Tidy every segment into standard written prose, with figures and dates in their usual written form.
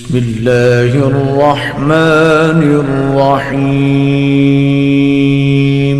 بسم اللہ الرحمن الرحیم۔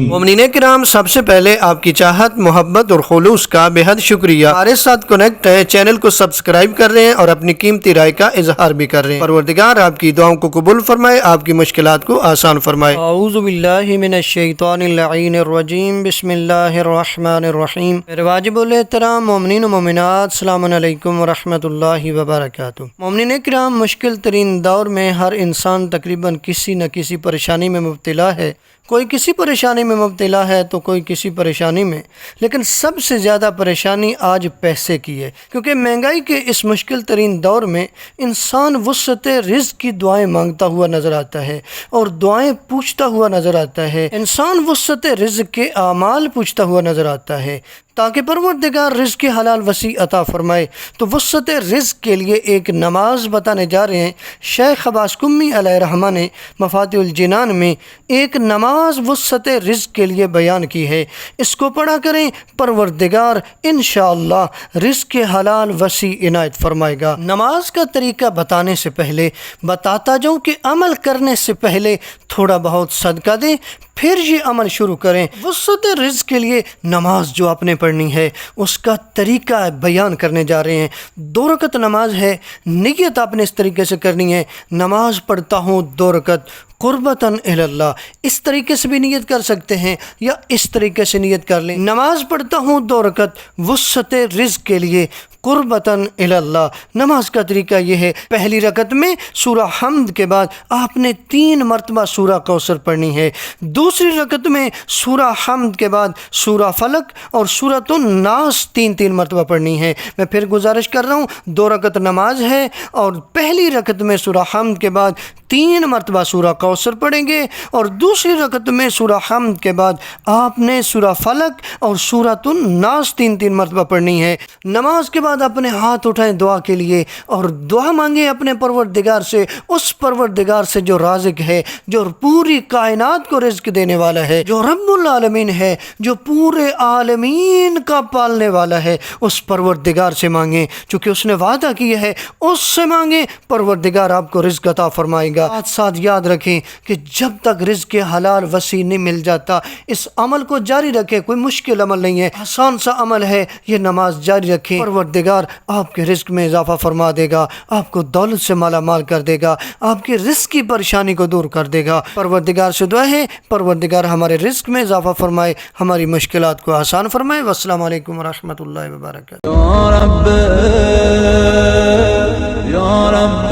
مومنین کرام، سب سے پہلے آپ کی چاہت، محبت اور خلوص کا بے حد شکریہ۔ ہمارے ساتھ کنیکٹ ہیں، چینل کو سبسکرائب کر رہے ہیں اور اپنی قیمتی رائے کا اظہار بھی کر رہے ہیں۔ پروردگار آپ کی دعاؤں کو قبول فرمائے، آپ کی مشکلات کو آسان فرمائے۔ اعوذ باللہ من الشیطان اللعین الرجیم، بسم اللہ الرحمن الرحیم۔ میرے واجب الاحترام مومنین و مومنات، السلام علیکم ورحمۃ اللہ وبرکاتہ۔ مومنین کرام، مشکل ترین دور میں ہر انسان تقریباً کسی نہ کسی پریشانی میں مبتلا ہے۔ کوئی کسی پریشانی میں مبتلا ہے تو کوئی کسی پریشانی میں، لیکن سب سے زیادہ پریشانی آج پیسے کی ہے، کیونکہ مہنگائی کے اس مشکل ترین دور میں انسان وسعت رزق کی دعائیں مانگتا ہوا نظر آتا ہے اور دعائیں پوچھتا ہوا نظر آتا ہے۔ انسان وسعت رزق کے اعمال پوچھتا ہوا نظر آتا ہے تاکہ پروردگار رزق حلال وسیع عطا فرمائے۔ تو وسعت رزق کے لیے ایک نماز بتانے جا رہے ہیں۔ شیخ عباس قمی علیہ رحمہ نے مفاتیح الجنان میں ایک نماز وسعت رزق کے لیے بیان کی ہے، اس کو پڑھا کریں، پروردگار انشاءاللہ رزق حلال وسیع عنایت فرمائے گا۔ نماز کا طریقہ بتانے سے پہلے بتاتا جاؤں کہ عمل کرنے سے پہلے تھوڑا بہت صدقہ دیں، پھر یہ عمل شروع کریں۔ وسعت رزق کے لیے نماز جو آپ نے پڑھنی ہے اس کا طریقہ بیان کرنے جا رہے ہیں۔ 2 رکعت نماز ہے، نیت آپ نے اس طریقے سے کرنی ہے، نماز پڑھتا ہوں 2 رکعت قربتاً الی اللہ۔ اس طریقے سے بھی نیت کر سکتے ہیں یا اس طریقے سے نیت کر لیں، نماز پڑھتا ہوں 2 رکعت وسعت رزق کے لیے قربتاً الی اللہ۔ نماز کا طریقہ یہ ہے، پہلی رکعت میں سورہ حمد کے بعد آپ نے 3 مرتبہ سورہ کوثر پڑھنی ہے، دوسری رکعت میں سورہ حمد کے بعد سورہ فلق اور سورۃ الناس 3 مرتبہ پڑھنی ہے۔ میں پھر گزارش کر رہا ہوں، 2 رکعت نماز ہے اور پہلی رکعت میں سورہ حمد کے بعد 3 مرتبہ سورہ کوثر پڑھیں گے اور دوسری رکعت میں سورہ حمد کے بعد آپ نے سورہ فلق اور سورۃ الناس 3 مرتبہ پڑھنی ہے۔ نماز کے بعد اپنے ہاتھ اٹھائیں دعا کے لیے اور دعا مانگیں اپنے پروردگار سے، اس پروردگار سے جو رازق ہے، جو پوری کائنات کو رزق دینے والا ہے، جو رب العالمین ہے، جو پورے عالمین کا پالنے والا ہے، اس پروردگار سے مانگیں، چونکہ اس نے وعدہ کیا ہے اس سے مانگیں، پروردگار آپ کو رزق عطا فرمائے گا۔ ساتھ یاد رکھیں کہ جب تک رزق حلال وسیع نہیں مل جاتا، اس عمل کو جاری رکھیں، کوئی مشکل عمل نہیں ہے، آسان سا عمل ہے، یہ نماز جاری رکھیں، پروردگار آپ کے رزق میں اضافہ فرما دے گا، آپ کو دولت سے مالا مال کر دے گا، آپ کی رزق کی پریشانی کو دور کر دے گا۔ پروردگار سے دعا ہے پروردگار ہمارے رزق میں اضافہ فرمائے، ہماری مشکلات کو آسان فرمائے۔ والسلام علیکم ورحمۃ اللہ وبرکاتہ۔ یا رب